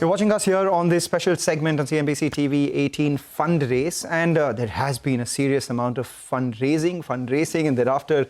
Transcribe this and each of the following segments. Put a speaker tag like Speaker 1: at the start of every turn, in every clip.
Speaker 1: You're watching us here on this special segment on CNBC-TV18 Fundraise, and there has been a serious amount of fundraising, and thereafter,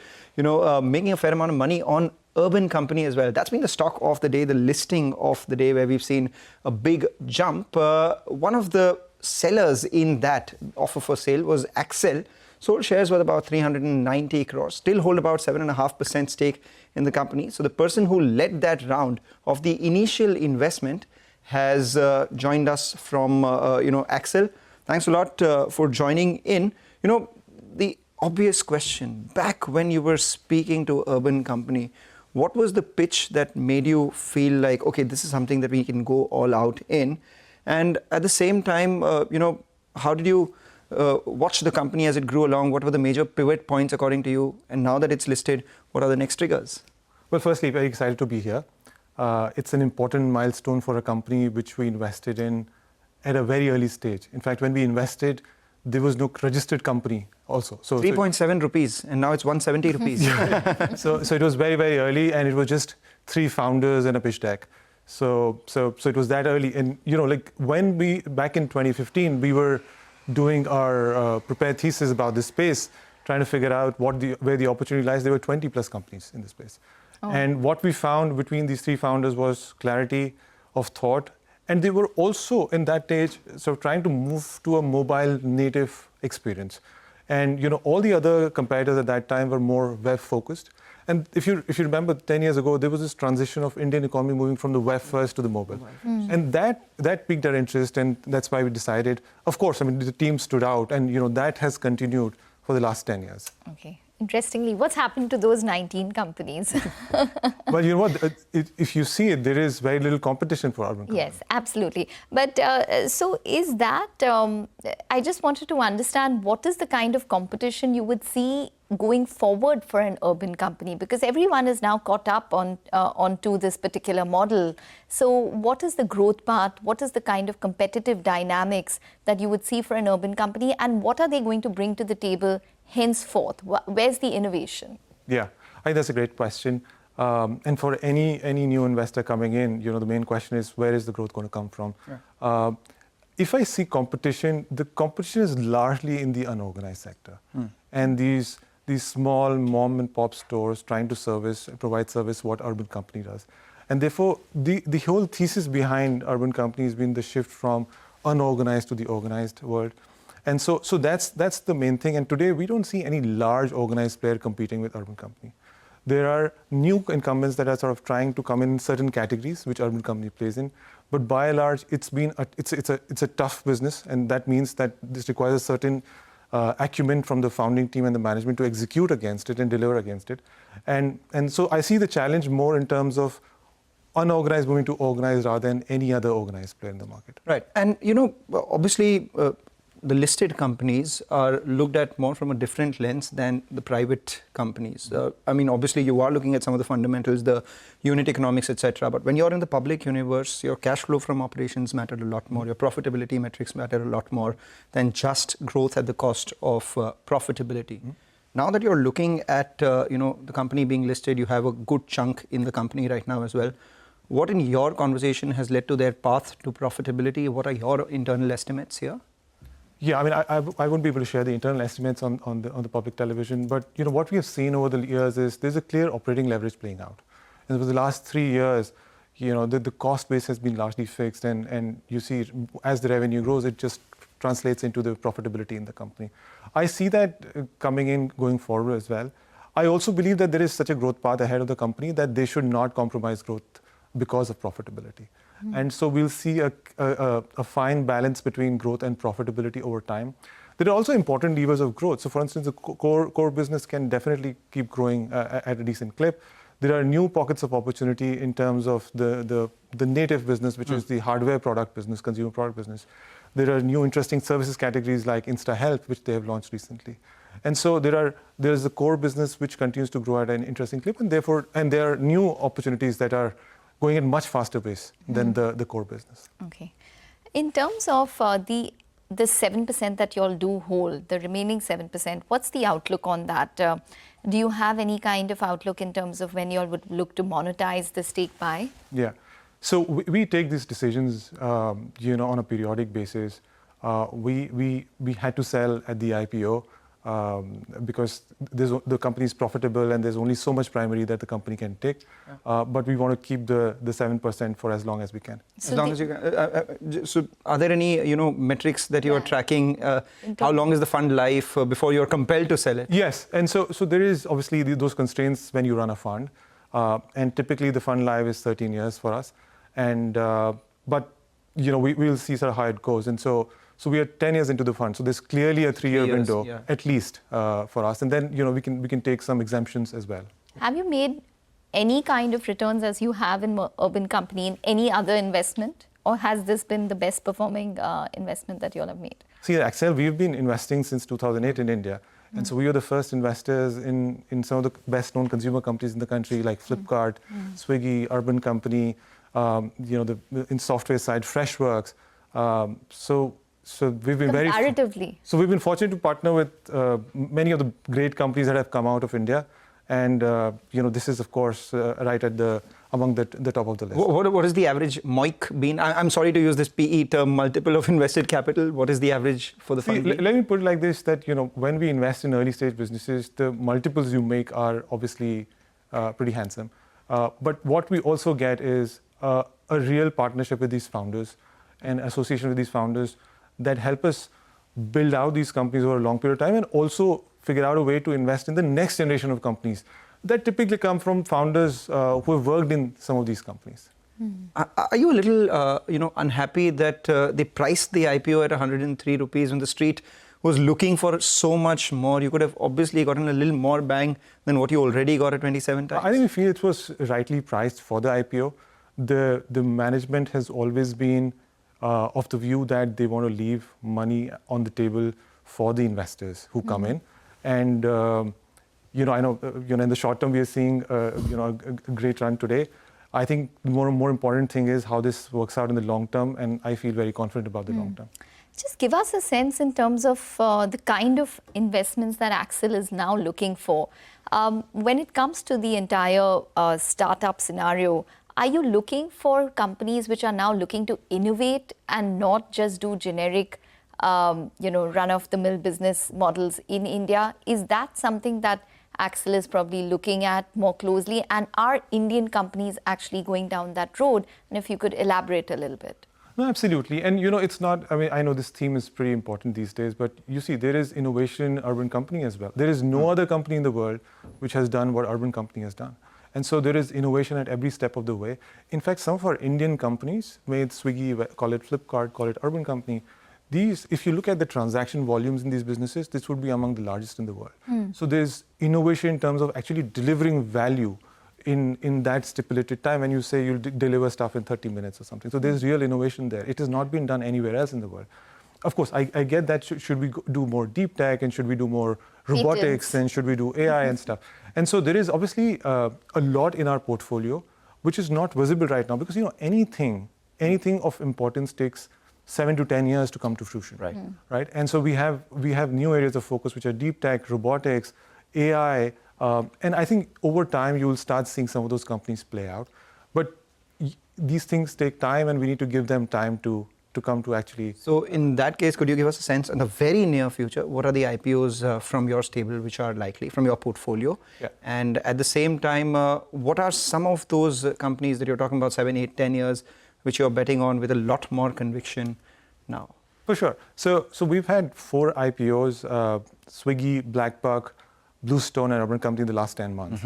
Speaker 1: making a fair amount of money on Urban Company as well. That's been the stock of the day, the listing of the day, where we've seen a big jump. One of the sellers in that offer for sale was Accel. Sold shares worth about 390 crores, still hold about 7.5% stake in the company. So the person who led that round of the initial investment has joined us from Accel. Thanks a lot for joining in. The obvious question, back when you were speaking to Urban Company, what was the pitch that made you feel like, okay, this is something that we can go all out in? And at the same time, how did you watch the company as it grew along? What were the major pivot points according to you? And now that it's listed, what are the next triggers?
Speaker 2: Well, firstly, very excited to be here. It's an important milestone for a company which we invested in at a very early stage. In fact, when we invested, there was no registered company also. So
Speaker 1: 3.7 rupees, and now it's 170 rupees.
Speaker 2: Yeah. so it was very, very early, and it was just 3 founders and a pitch deck. So it was that early. And, when back in 2015, we were doing our prepared thesis about this space, trying to figure out where the opportunity lies. There were 20 plus companies in this space. Oh. And what we found between these 3 founders was clarity of thought. And they were also, in that stage, sort of trying to move to a mobile native experience. And all the other competitors at that time were more web focused. And if you remember 10 years ago, there was this transition of Indian economy moving from the web first to the mobile. And that piqued our interest, and that's why we decided. Of course, the team stood out, and that has continued for the last 10 years.
Speaker 3: Okay. Interestingly, what's happened to those 19 companies?
Speaker 2: Well, you know what? If you see it, there is very little competition for Urban Company.
Speaker 3: Yes, absolutely. But so is that, I just wanted to understand, what is the kind of competition you would see going forward for an Urban Company? Because everyone is now caught up onto this particular model. So what is the growth path? What is the kind of competitive dynamics that you would see for an Urban Company? And what are they going to bring to the table henceforth? Where's the innovation?
Speaker 2: Yeah, I think that's a great question. And for any new investor coming in, the main question is, where is the growth going to come from? Yeah. If I see competition, the competition is largely in the unorganized sector. And these small mom and pop stores trying to provide service what Urban Company does. And therefore, the whole thesis behind Urban Company has been the shift from unorganized to the organized world. And so that's the main thing. And today, we don't see any large organized player competing with Urban Company. There are new incumbents that are sort of trying to come in certain categories, which Urban Company plays in. But by and large, it's a tough business. And that means that this requires a certain acumen from the founding team and the management to execute against it and deliver against it. And so I see the challenge more in terms of unorganized moving to organized rather than any other organized player in the market.
Speaker 1: Right. And, obviously, the listed companies are looked at more from a different lens than the private companies. Obviously, you are looking at some of the fundamentals, the unit economics, etc. But when you're in the public universe, your cash flow from operations matter a lot more. Your profitability metrics matter a lot more than just growth at the cost of profitability. Now that you're looking at the company being listed, you have a good chunk in the company right now as well. What in your conversation has led to their path to profitability? What are your internal estimates here?
Speaker 2: Yeah, I wouldn't be able to share the internal estimates on the public television, but what we have seen over the years is there's a clear operating leverage playing out. And for the last 3 years, the cost base has been largely fixed, and you see as the revenue grows, it just translates into the profitability in the company. I see that coming in going forward as well. I also believe that there is such a growth path ahead of the company that they should not compromise growth because of profitability. And so we'll see a fine balance between growth and profitability over time. There are also important levers of growth. So for instance, the core business can definitely keep growing at a decent clip. There are new pockets of opportunity in terms of the native business, which is the hardware product business, consumer product business. There are new interesting services categories like Insta Health, which they have launched recently. And so there's the core business which continues to grow at an interesting clip, and there are new opportunities that are going at much faster pace than the core business.
Speaker 3: Okay. In terms of the 7% that you all do hold, the remaining 7%, what's the outlook on that? Do you have any kind of outlook in terms of when you all would look to monetize the stake by?
Speaker 2: Yeah. So we take these decisions, on a periodic basis. We had to sell at the IPO because the company is profitable and there's only so much primary that the company can take. But we want to keep the 7% for as long as we can.
Speaker 1: As long as you can. So are there any metrics that you are tracking? How long is the fund life before you're compelled to sell it?
Speaker 2: Yes, and so there is obviously those constraints when you run a fund, and typically the fund life is 13 years for us, and but we will see sort of how it goes, and so we are 10 years into the fund, so there's clearly a 3-year window at least for us, and then we can take some exemptions as well.
Speaker 3: Have you made any kind of returns as you have in Urban Company in any other investment, or has this been the best performing investment that you all have made?
Speaker 2: See, at Accel, we've been investing since 2008 in India. And so we were the first investors in some of the best known consumer companies in the country, like Flipkart, Swiggy, Urban Company, in software side, Freshworks. So we've been
Speaker 3: comparatively.
Speaker 2: So we've been fortunate to partner with many of the great companies that have come out of India. And this is, of course, right at among the top of the list.
Speaker 1: What is the average MOIC been? I'm sorry to use this PE term, multiple of invested capital. What is the average for the fund?
Speaker 2: Let me put it like this, that when we invest in early stage businesses, the multiples you make are obviously pretty handsome. But what we also get is a real partnership with these founders and association with these founders that help us build out these companies over a long period of time and also figure out a way to invest in the next generation of companies that typically come from founders who have worked in some of these companies.
Speaker 1: Are you a little, unhappy that they priced the IPO at 103 rupees when the street was looking for so much more? You could have obviously gotten a little more bang than what you already got at 27 times.
Speaker 2: I think we feel it was rightly priced for the IPO. The management has always been of the view that they want to leave money on the table for the investors who come in. And I know, in the short term, we are seeing, a great run today. I think the more important thing is how this works out in the long term, and I feel very confident about the long term.
Speaker 3: Just give us a sense in terms of the kind of investments that Accel is now looking for. When it comes to the entire startup scenario, are you looking for companies which are now looking to innovate and not just do generic run-of-the-mill business models in India? Is that something that Accel is probably looking at more closely? And are Indian companies actually going down that road? And if you could elaborate a little bit.
Speaker 2: No, absolutely. And, it's not, I know this theme is pretty important these days, but you see, there is innovation in Urban Company as well. There is no other company in the world which has done what Urban Company has done. And so there is innovation at every step of the way. In fact, some of our Indian companies, may it Swiggy, call it Flipkart, call it Urban Company, these, if you look at the transaction volumes in these businesses, this would be among the largest in the world. So there's innovation in terms of actually delivering value in that stipulated time when you say you'll deliver stuff in 30 minutes or something. So there's real innovation there. It has not been done anywhere else in the world. Of course, I get that should we do more deep tech and should we do more robotics and should we do AI and stuff. And so there is obviously a lot in our portfolio which is not visible right now because anything of importance takes 7 to 10 years to come to fruition. Right? And so we have new areas of focus which are deep tech, robotics, AI, and I think over time you will start seeing some of those companies play out. But these things take time and we need to give them time to come to actually.
Speaker 1: So in that case, could you give us a sense in the very near future, what are the IPOs from your stable which are likely, from your portfolio?
Speaker 2: Yeah.
Speaker 1: And at the same time, what are some of those companies that you're talking about 7, 8, 10 years, which you're betting on with a lot more conviction now?
Speaker 2: For sure. So we've had 4 IPOs, Swiggy, Blackbuck, Bluestone and Urban Company in the last 10 months.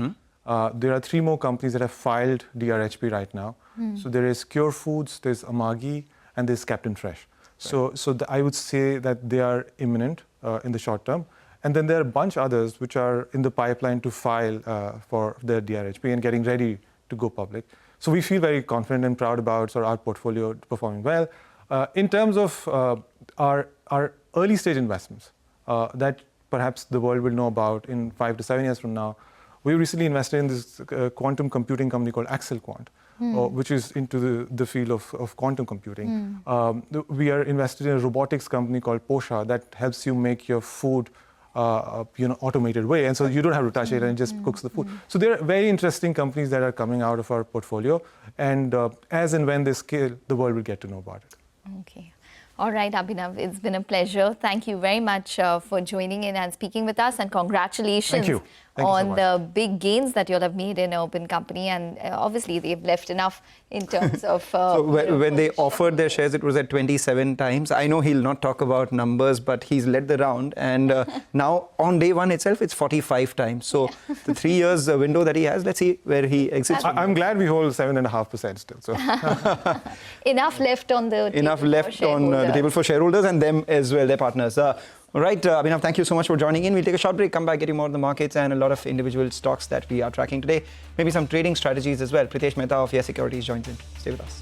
Speaker 2: There are 3 more companies that have filed DRHP right now. So there is Cure Foods, there's Amagi, and there's Captain Fresh. So I would say that they are imminent in the short term. And then there are a bunch others which are in the pipeline to file for their DRHP and getting ready to go public. So we feel very confident and proud about our portfolio performing well. In terms of our early stage investments that perhaps the world will know about in 5 to 7 years from now, we recently invested in this quantum computing company called Accel Quant, which is into the field of quantum computing. We are invested in a robotics company called Posha that helps you make your food automated way, and so you don't have to touch it and it just cooks the food. So there are very interesting companies that are coming out of our portfolio, and as and when they scale, the world will get to know about it.
Speaker 3: Okay. All right, Abhinav, it's been a pleasure. Thank you very much for joining in and speaking with us, and congratulations
Speaker 2: Thank you so
Speaker 3: the big gains that you'll have made in Urban Company, and obviously they've left enough in terms of...
Speaker 1: so when they offered their shares, it was at 27 times. I know he'll not talk about numbers, but he's led the round, and now on day one itself, it's 45 times. So the 3 years window that he has, let's see where he exits.
Speaker 2: I'm glad we hold 7.5% still. So.
Speaker 3: Enough left on the table.
Speaker 1: Enough left on the table for shareholders and them as well, their partners. All right, Abhinav, thank you so much for joining in. We'll take a short break, come back, get you more on the markets and a lot of individual stocks that we are tracking today. Maybe some trading strategies as well. Pritesh Mehta of Yes Securities joins in. Stay with us.